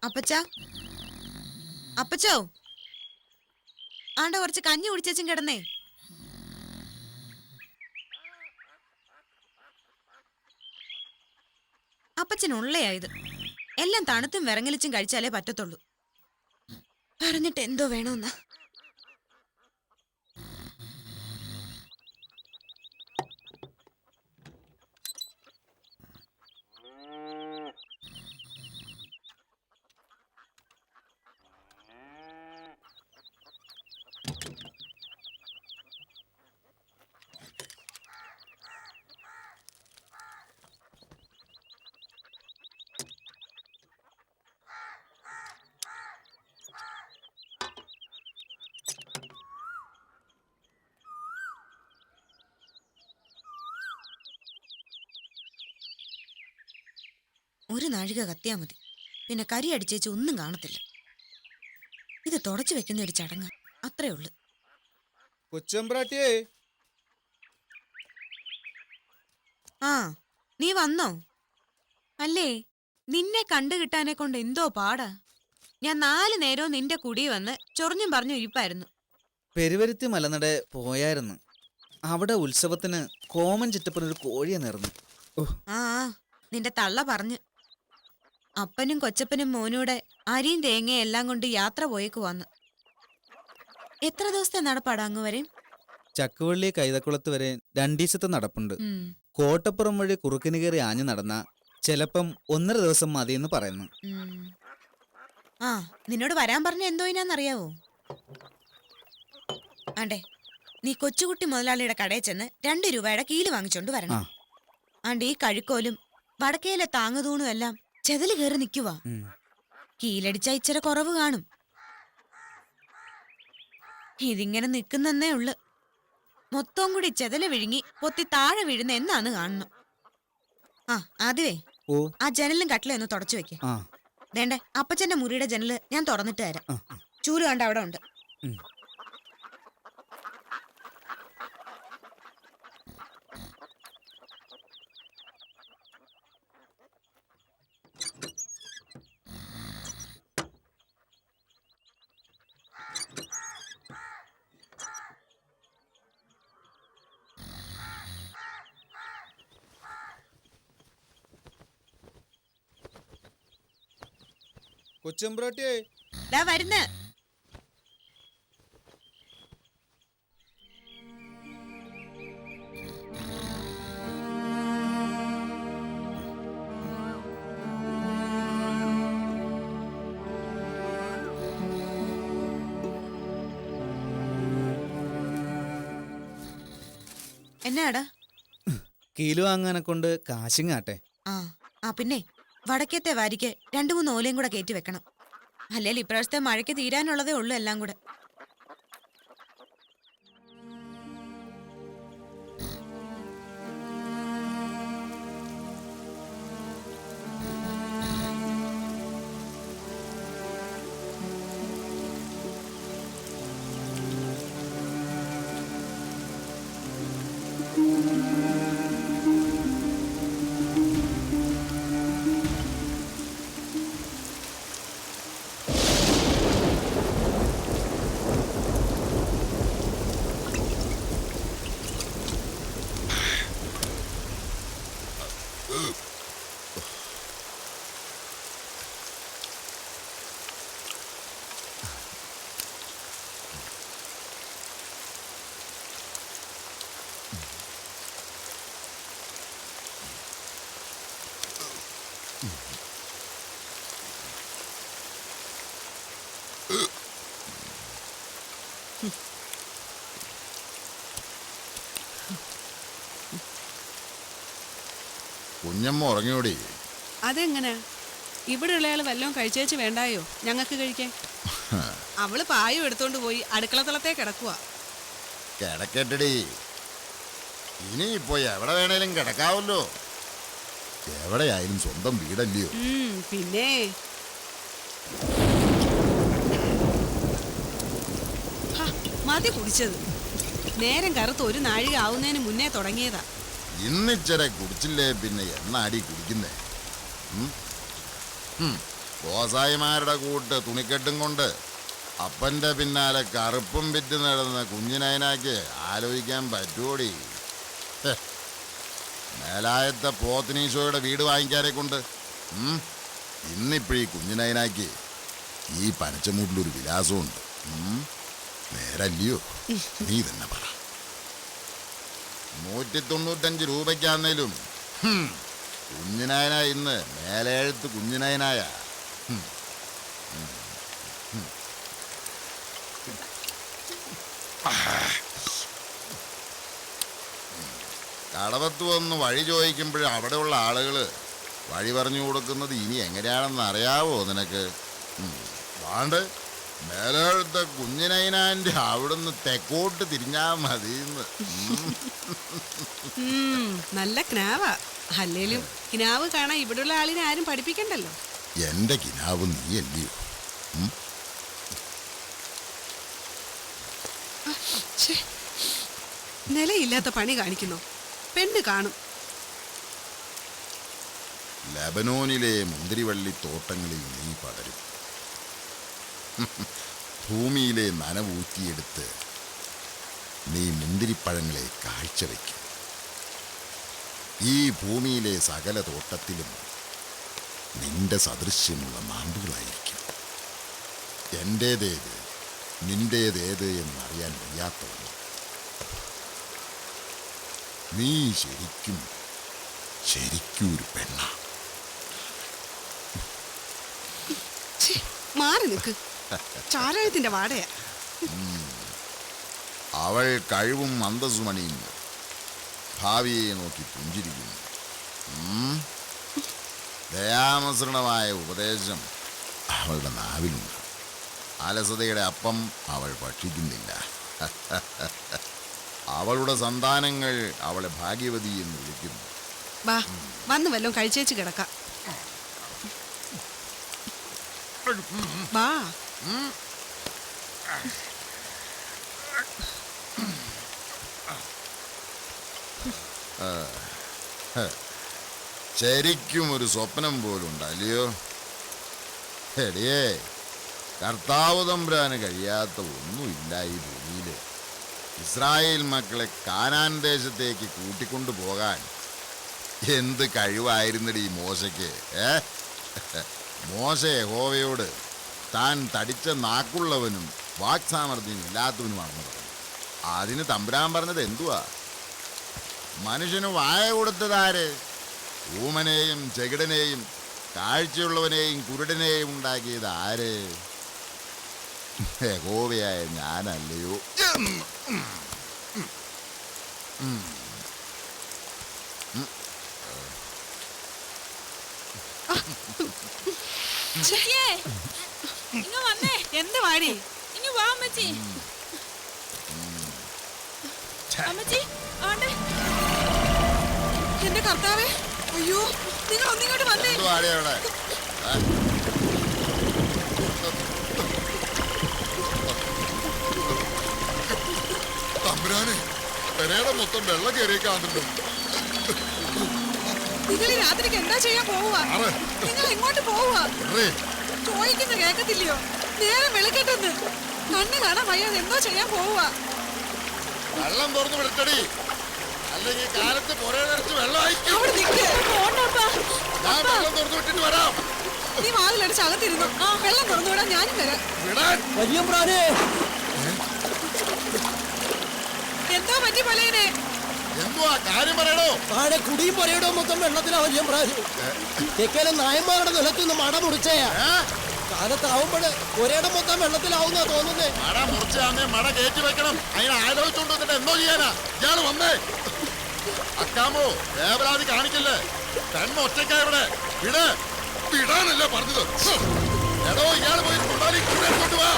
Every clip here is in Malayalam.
അപ്പച്ച അപ്പച്ചോ ആണ്ട കുറച്ച് കഞ്ഞി കുടിച്ചും കിടന്നേ. അപ്പച്ചനുള്ളയായത് എല്ലാം തണുത്തും വിറങ്ങലിച്ചും കഴിച്ചാലേ പറ്റത്തുള്ളൂ. പറഞ്ഞിട്ട് എന്തോ വേണമെന്നാ. ഒരു നാഴിക കത്തിയാ മതി, പിന്നെ കരി അടിച്ചേച്ച് ഒന്നും കാണത്തില്ല. ഇത് തുടച്ചു വെക്കുന്ന ഒരു ചടങ്ങ്, അത്രേ ഉള്ളു. കൊച്ചമ്പ്രാട്ടിയേ. ആ നീ വന്നോ? അല്ലേ, നിന്നെ കണ്ടു കിട്ടാനെ കൊണ്ട് എന്തോ പാടാ. ഞാൻ 4 നേരവും നിന്റെ കുടി വന്ന് ചൊറിഞ്ഞും പറഞ്ഞു ഇരിപ്പായിരുന്നു. പെരുവരുത്തി മലനട പോയായിരുന്നു. അവിടെ ഉത്സവത്തിന് കോമൻ ചിറ്റപ്പനൊരു കോഴിയെ നേർന്നു. ആ നിന്റെ തള്ള പറഞ്ഞു. അപ്പനും കൊച്ചപ്പനും മോനൂടെ അരിയും തേങ്ങയും എല്ലാം കൊണ്ട് യാത്ര പോയേക്ക് വന്നു. എത്ര ദിവസത്തെ നടപ്പാടാ അങ്ങ് വരെ? ചക്കുവള്ളി കൈതക്കുളത്ത് വരെ 2 ദിവസത്തെ നടപ്പുണ്ട്. കോട്ടപ്പുറം വഴി കുറുക്കിന് കയറി ആഞ്ഞു നടന്ന ചിലപ്പം 1.5 ദിവസം മതിയെന്ന് പറയുന്നു. ആ നിന്നോട് വരാൻ പറഞ്ഞ എന്തോ ഇനാന്നറിയാവോ? ആണ്ടേ, നീ കൊച്ചുകുട്ടി മുതലാളിയുടെ കടയിൽ ചെന്ന് 2 രൂപയുടെ കീല് വാങ്ങിച്ചോണ്ട് വരണം. ആണ്ട് ഈ കഴുക്കോലും വടക്കേലെ താങ്ങുതൂണും എല്ലാം ചെതല് കയറി നിൽക്കുവാ. കീലടിച്ച ഇച്ചിരി കുറവ് കാണും. ഇതിങ്ങനെ നിൽക്കുന്നേ ഉള്ളു. മൊത്തം കൂടി ചെതല് വിഴുങ്ങി പൊത്തി താഴെ വീഴുന്ന എന്നാന്ന് കാണണം. ആ അതുവേ, ആ ജനലും കട്ടിലും ഒന്ന് തുടച്ചു വെക്കേ. വേണ്ടേ, അപ്പച്ചന്റെ മുറിയുടെ ജനല് ഞാൻ തുറന്നിട്ട് തരാം. ചൂല് കണ്ട അവിടെ ഉണ്ട്. കൊച്ചമ്പ്രാട്ടിയേ. വരുന്ന എന്നാടാ? കീല് വാങ്ങാനെ കൊണ്ട് കാശിങ്ങാട്ടെ. ആ പിന്നെ വടക്കേത്തെ വാരിക്ക് 2-3 ഓലയും കൂടെ കയറ്റി വെക്കണം. അല്ലെങ്കിൽ ഇപ്രാവശ്യത്തെ മഴയ്ക്ക് തീരാനുള്ളതേ ഉള്ളൂ എല്ലാം കൂടെ. കുഞ്ഞമ്മ ഉറങ്ങിയോടി? അതെങ്ങനെ? ഇവിടെ ഉള്ളയാള് വല്ലതും കഴിച്ചേച്ച് വേണ്ടായോ ഞങ്ങൾക്ക് കഴിക്കാൻ? അവള് പായം എടുത്തോണ്ട് പോയി അടുക്കളത്തളത്തെ കിടക്കുക. കിടക്കട്ടടി, ഇനിയിപ്പോ എവിടെ വേണേലും കിടക്കാവല്ലോ. എവിടെയായാലും സ്വന്തം വീടല്ലയോ. പിന്നെ മതി കുടിച്ചത്. നേരം കറുത്ത് 1 നാഴിക ആവുന്നതിന് മുന്നേ തുടങ്ങിയതാ. ഇന്നിച്ചിര കുടിച്ചില്ലേ പിന്നെ എന്നാടി കുടിക്കുന്നേ? ബോസായിമാരുടെ കൂട്ട് തുണിക്കെട്ടും കൊണ്ട് അപ്പൻ്റെ പിന്നാലെ കറുപ്പും വിറ്റ് നടന്ന കുഞ്ഞിനയനാക്ക് ആലോചിക്കാൻ പറ്റൂടി. മേലായത്തെ പോത്തിനീശോയുടെ വീട് വാങ്ങിക്കാരെ കൊണ്ട് ഇന്നിപ്പോഴീ കുഞ്ഞിനയനാക്ക് ഈ പനച്ചമൂട്ടിലൊരു വിലാസമുണ്ട്. നേരല്ലയോ? നീ തന്നെ പറ. 195 രൂപയ്ക്കാന്നേലും കുഞ്ഞിനായന ഇന്ന് മേലെഴുത്ത് കുഞ്ഞിനായനായ. കടവത്ത് വന്ന് വഴി ചോദിക്കുമ്പോൾ അവിടെയുള്ള ആളുകൾ വഴി പറഞ്ഞു കൊടുക്കുന്നത് ഇനി എങ്ങനെയാണെന്ന് അറിയാവോ നിനക്ക്? വാണ്ട് മേലെഴുത്ത കുഞ്ഞിനൈനാൻ്റെ അവിടുന്ന് തെക്കോട്ട് തിരിഞ്ഞാ മതിന്ന്. നല്ല കിനാവാ. അല്ലേലും കിനാവ് കാണാൻ ഇവിടെയുള്ള ആളിനെ ആരും പഠിപ്പിക്കണ്ടല്ലോ. എന്റെ കിനാവ് നീയല്ലയോ? നിലയില്ലാത്ത പണി കാണിക്കുന്നു. പെണ്ണ് കാണും. ലബനോനിലെ മുന്തിരിവള്ളി തോട്ടങ്ങളിൽ നീ പടരും. ഭൂമിയിലെ നനവൂറ്റിയെടുത്ത് നീ മുന്തിരിപ്പഴങ്ങളെ കാഴ്ചവെക്കും. ഈ ഭൂമിയിലെ സകല തോട്ടത്തിലും നിന്റെ സദൃശ്യമുള്ള മാമ്പുകളായിരിക്കും. എൻ്റേതേത് നിന്റേതേത് എന്നറിയാൻ വയ്യാത്തവൻ നീ ശരിക്കും ഒരു പെണ്ണ. മാറി നിൽക്ക്. ചാരായത്തിന്റെ വാടയാ. അവൾ കഴിവും അന്തസ്സുമണിയും ഭാവിയെ നോക്കി പുഞ്ചിരിക്കുന്നു. ദയാമസൃണമായ ഉപദേശം അവളുടെ നാവിലുണ്ട്. അലസതയുടെ അപ്പം അവൾ ഭക്ഷിക്കുന്നില്ല. അവളുടെ സന്താനങ്ങൾ അവളെ ഭാഗ്യവതി എന്ന് വിളിക്കുന്നു. വാ, വന്ന് വല്ലതും കഴിച്ചേച്ച് കിടക്കാം. വാ. ശരിക്കും ഒരു സ്വപ്നം പോലുണ്ട് അല്ലയോ? എടിയേ, കർത്താവ് തമ്പുരാന് കഴിയാത്ത ഒന്നുമില്ല ഈ ഭൂമിയില്. ഇസ്രായേൽ മക്കളെ കാനാൻ ദേശത്തേക്ക് കൂട്ടിക്കൊണ്ടു പോകാൻ എന്ത് കഴിവായിരുന്നടി മോശയ്ക്ക്. മോശ യഹോവയോട് താൻ തടിച്ച നാക്കുള്ളവനും വാക്സാമർഥ്യം ഇല്ലാത്തവനുമാണെന്ന് പറഞ്ഞു. അതിന് തമ്പുരാൻ പറഞ്ഞത് എന്തുവാ? മനുഷ്യന് വായ കൊടുത്തതാര്? ഊമനെയും ചെകിടനെയും കാഴ്ചയുള്ളവനെയും കുരുടനെയും ഉണ്ടാക്കിയത് ആര്? യഹോവയായ ഞാനല്ലയോ? എന്ത് വാടി? എന്റെ കർത്താവേ, അയ്യോ, നിങ്ങൾ ഒന്നിങ്ങോട്ട് വന്നേ. തമ്പുരാനെ, പെരയുടെ മൊത്തം വെള്ളം കയറിയേക്കാണല്ലോ. നിങ്ങൾ രാത്രിക്ക് എന്താ ചെയ്യാൻ പോവുക? നിങ്ങൾ എങ്ങോട്ട് പോവുക? ചോദിക്കുന്ന കേക്കത്തില്ലയോ? നേരെ വെളുക്കെട്ടെന്ന് കണ്ണ് കാണാൻ വയ്യാതെ എന്തോ ചെയ്യാൻ പോവുക. വെള്ളം തുറന്നു വിളിച്ചടി, അല്ലെങ്കിൽ കാലത്ത് പുറയിലടിച്ച് വെള്ളം തുറന്നു വിട്ടിട്ട് വരാം. നീ വാതിലടിച്ച് അകത്തിരുന്നു. വെള്ളം തുറന്നു വിടാൻ ഞാനും വരാം. എന്തോ പറ്റി പലേനെ? എന്തുവാ കാര്യം പറയണോ? താഴെ കുടിയും പറയടോ മൊത്തം വെള്ളത്തിലാ വലിയ പ്രായം. തെക്കേലെ നായന്മാരുടെ നിലത്തുനിന്ന് മട മുറിച്ചയാ. കാലത്താവുമ്പോൾ ഒരേടം മൊത്തം വെള്ളത്തിലാവുന്നാ തോന്നുന്നേ. മട മുറിച്ചാന്നേ മട കയറ്റി വെക്കണം. അതിനെ ആലോചിച്ചോണ്ട് വന്നിട്ട് എന്തോ ചെയ്യാനാ? ഇയാള് വന്നേ. അക്കാമോ, വേവലാതി കാണിക്കല്ലേ. പെണ്ണ് ഒറ്റയ്ക്കാവിടെ. വിടാനല്ല പറഞ്ഞത്. എടോ, ഇയാള് പോയി കൊണ്ടുവാ.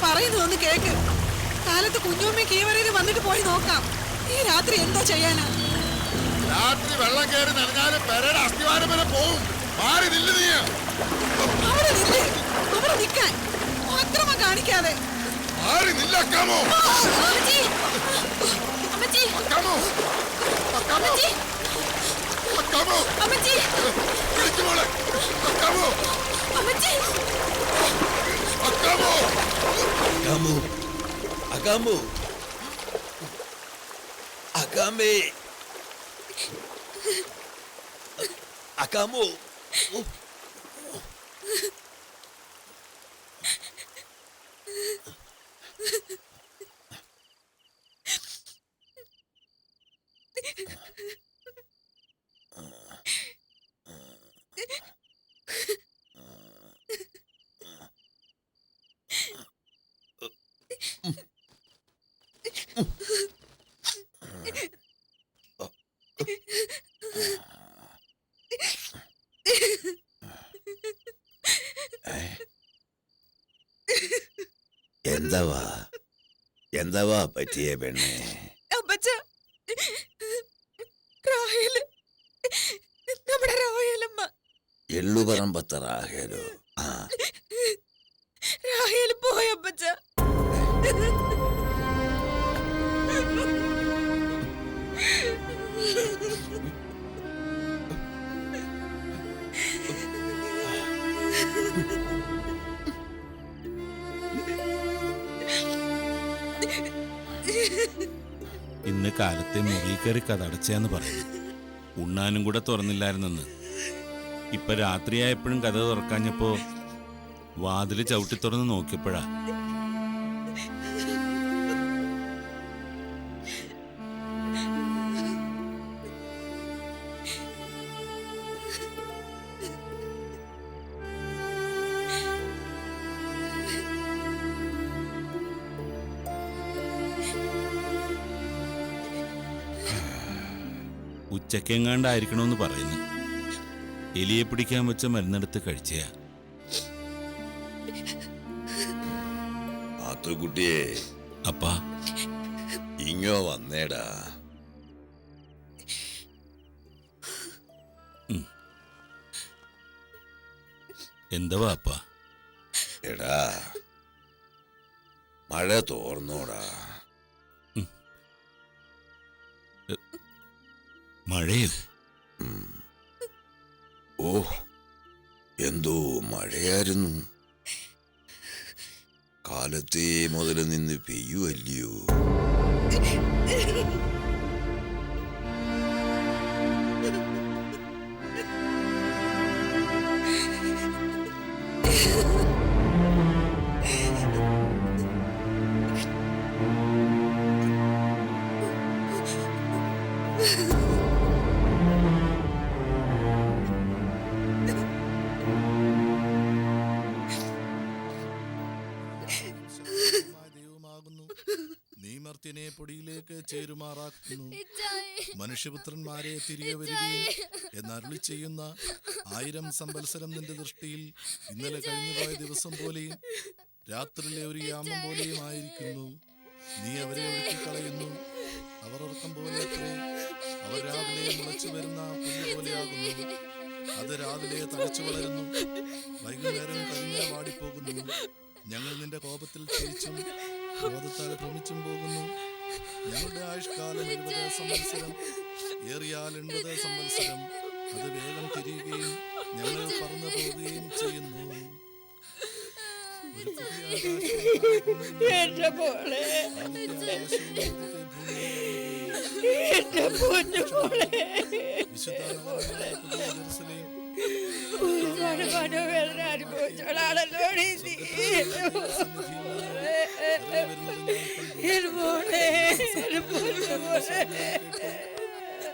പറയുന്നു ഒന്ന് കേക്ക്. കാലത്ത് കുഞ്ഞുമ്മ കീവരയിൽ വന്നിട്ട് പോയി നോക്കാം. ഈ രാത്രി എന്താ ചെയ്യാനാ? രാത്രി വെള്ളം കയറി നനഞ്ഞാല് പെരയുടെ അസ്ഥിവാരം വരെ പോവും. മാറി നില്ല് നീ. അവിടെ നില്ല്. അവിടെ നിൽക്കാൻ അക്രമം കാണിക്കാതെ. മാറി നില്ലക്കാമോ. വിളിക്കുമോളെ. അക്കാമു അക്കാമു അക്കാമേ അക്കാമു എന്താവാ പറ്റിയേ പെണ്ണേ? അപ്പച്ച, നമ്മുടെ റാഹേലമ്മ എള്ളുപറമ്പത്ത റാഹേലോ? റാഹേൽ പോയപ്പച്ച. ഇന്ന് കാലത്തെ മുറി കയറി കഥടച്ചെന്ന് പറയുന്നു. ഉണ്ണാനും കൂടെ തുറന്നില്ലായിരുന്നെന്ന്. ഇപ്പൊ രാത്രിയായപ്പോഴും കഥ തുറക്കാഞ്ഞപ്പോ വാതില് ചവിട്ടി തുറന്ന് നോക്കിയപ്പോഴാ ഉച്ചക്കെങ്ങാണ്ടായിരിക്കണമെന്ന് പറയുന്നു. എലിയെ പിടിക്കാൻ വെച്ച മരുന്നെടുത്ത് കഴിച്ചയാ. കുട്ടിയെ അപ്പാ, ഇങ്ങോ വന്നേടാ. എന്താ അപ്പാ? എടാ, മഴ തോർന്നോടാ. മഴയോ? ഓ, എന്തോ മഴയായിരുന്നു. കാലത്തെ മുതൽ നിന്ന് പെയ്യുവല്ലയോ? മർത്യനെ പൊടിയിലേക്ക് ചേരുമാറാക്കുന്നു. മനുഷ്യപുത്രന്മാരെ തിരികെ വരികയും എന്നരുളി ചെയ്യുന്ന 1000 സംവത്സരം നിന്റെ ദൃഷ്ടിയിൽ ഇന്നലെ കഴിഞ്ഞുപോയ ദിവസം പോലെയും രാത്രിയിലെ ഒരു യാമം പോലെയും ആയിരിക്കുന്നു. നീ അവരെ ഒഴുക്കിക്കളയുന്നു. അവർ ഉറക്കം പോലെ അത്രേ. അവർ രാവിലെ മുളച്ചു വരുന്ന പുല്ല് പോലെയാകുന്നു. അത് രാവിലെ തഴച്ചു വളരുന്നു, വൈകുന്നേരം കരിഞ്ഞ വാടിപ്പോകുന്നു. ഞങ്ങൾ നിന്റെ കോപത്തിൽ ക്ഷയിച്ചും ക്രോധത്താൽ ഭ്രമിച്ചും പോകുന്നു. ഞങ്ങളുടെ ആയുഷ്കാലം 70 സംവത്സരം, ഏറിയാൽ 80 സംവത്സരം. അത് വേഗം തിരിയുകയും ഞങ്ങൾ പറന്നു പോവുകയും ചെയ്യുന്നു. ഒരു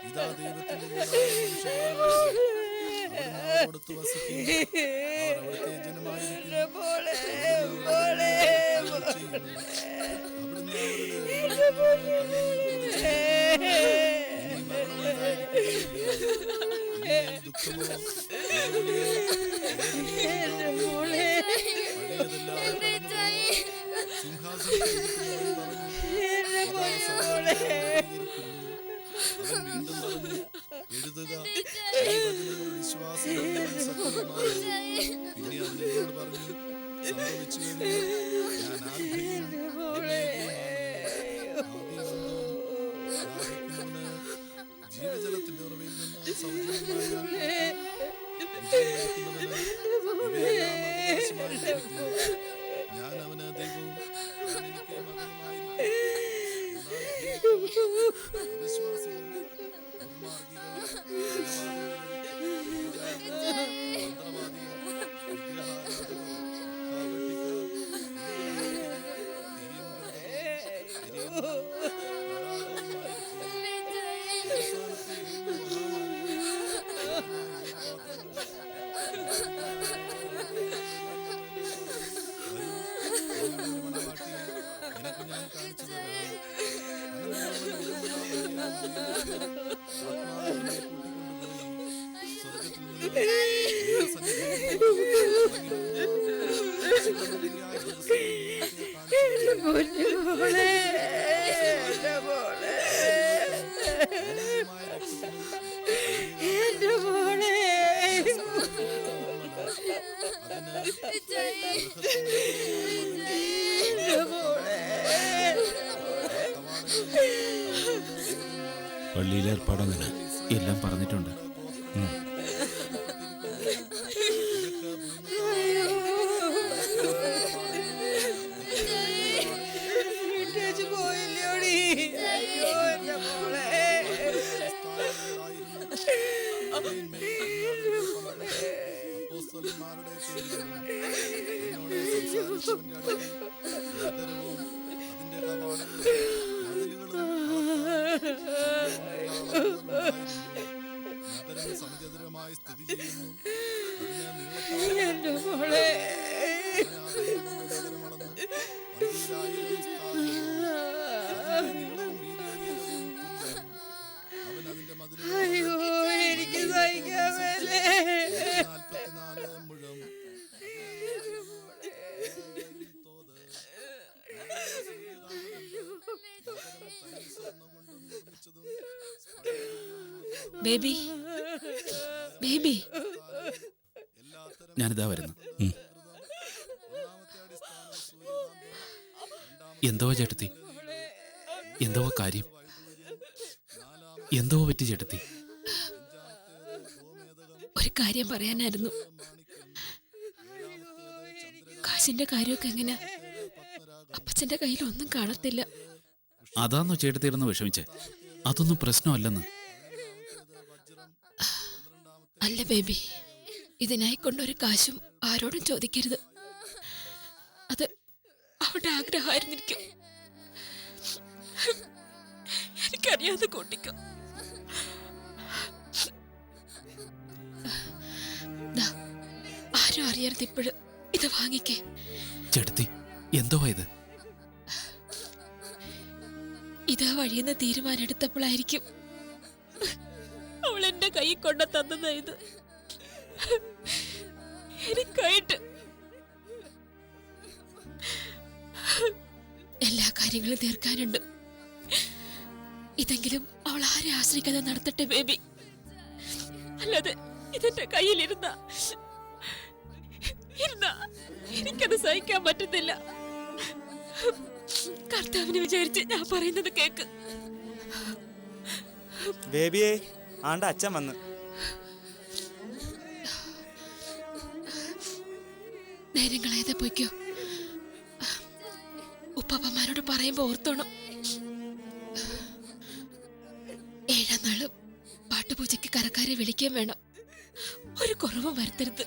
ഇതാ ദൈവത്തിന്റെ കൊടുത്തു വസിക്കും. അവിടുത്തെ ജനമായിരിക്കും. ദുഃഖമോ സിംഹാസനം അവൻ വീണ്ടും പറഞ്ഞു, എഴുതുക, വിശ്വാസം സത്യമാണ്. പിന്നെ അവൻ എന്നോട് പറഞ്ഞു, സംഭവിച്ചു കഴിഞ്ഞു. ഞാൻ ആൽഫയും ജീവജലത്തിന്റെ ഉറവിൽ നിന്ന് സൗജന്യമായ ഞാൻ അവന് ദൈവവും അവിശ്വാസികൾ, ദുർമാർഗികൾ, മന്ത്രവാദികൾ, വിഗ്രഹാരാധകർ, കാപട്യക്കാർ, നിനക്ക് ഞാൻ കാണിച്ചു തരാം. ആത്മാവിനെ കൂട്ടിക്കൊണ്ടുപോയി സ്വർഗത്തിൽ നിന്ന് ദൈവസന്നിധിയിൽ ശുദ്ധമതിയായ ദിവസത്തിൽ പള്ളിയിലെ ഏർപ്പാടങ്ങനെ എല്ലാം പറഞ്ഞിട്ടുണ്ട്. അപ്പോസ്തലന്മാരുടെ പേരുകളും എന്നോട് സംസാരിച്ചവന്റെ അടുക്കൽ നഗരവും അതിന്റെ കവാടങ്ങളും മതിലുകളും നഗരം സമചതുരമായി സ്ഥിതി ചെയ്യുന്നു. അതിന് നീളമളന്നു 12,000 നീളവും വീതിയും തുല്യം. അവൻ അതിന്റെ മതിലുകൾ 44 മുഴം തോത് സ്വർണ്ണം കൊണ്ടും നിർമ്മിച്ചതും ബേബി ബേബി എല്ലാത്തരം ഞാനിതാ വരുന്നു. ഒന്നാമത്തെ അടിസ്ഥാനം സൂര്യകാന്തം, എന്തോ ചേട്ടത്തി, എന്തോ കാര്യം, എന്തോ പറ്റി ചേട്ടത്തി? ഒരു കാര്യം പറയാനായിരുന്നു. കാശിന്റെ കാര്യമൊക്കെ എങ്ങനെ? അപ്പച്ചന്റെ കയ്യിൽ ഒന്നും കാണത്തില്ല. അതാന്നോ ചേട്ടത്തിരുന്ന് വിഷമിച്ചേ? അതൊന്നും പ്രശ്നമല്ലെന്ന്. അല്ല ബേബി, ഇതിനായി കൊണ്ടൊരു കാശും ആരോടും ചോദിക്കരുത്. അത് അവളുടെ ആഗ്രഹമായിരുന്നിരിക്കും. എനിക്കറിയാതെ കൂട്ടിക്കോ. ആരും അറിയരുത്. ഇപ്പോഴും ഇത് വാങ്ങിക്കേ. ചേട്ടത്തി, എന്തോ ഇത്? ഇതാ വഴിയെന്ന് തീരുമാനം എടുത്തപ്പോഴായിരിക്കും അവൾ എന്റെ കൈ കൊണ്ട തന്നത്. ഇത് എനിക്കായിട്ട് എല്ലാ കാര്യങ്ങളും തീർക്കാനുണ്ട്. ഇതെങ്കിലും അവൾ ആരെ ആശ്രയിക്കാതെ നടത്തട്ടെ ബേബി. അല്ലാതെ ഇതെന്റെ കയ്യിലിരുന്ന എനിക്കത് സഹിക്കാൻ പറ്റുന്നില്ല. കർത്താവിനെ വിചാരിച്ച് ഞാൻ പറയുന്നത് കേക്ക്. ബേബിയെ, ആണ്ട അച്ഛൻ വന്ന്. നേരം കളയാതെ പോയിക്കോ. ഉപ്പാപ്പന്മാരോട് പറയുമ്പോ ഓർത്തോണം. 7-ാം നാള് പാട്ടുപൂജയ്ക്ക് കരക്കാരെ വിളിക്കാൻ വേണം. ഒരു കുറവും വരുത്തരുത്.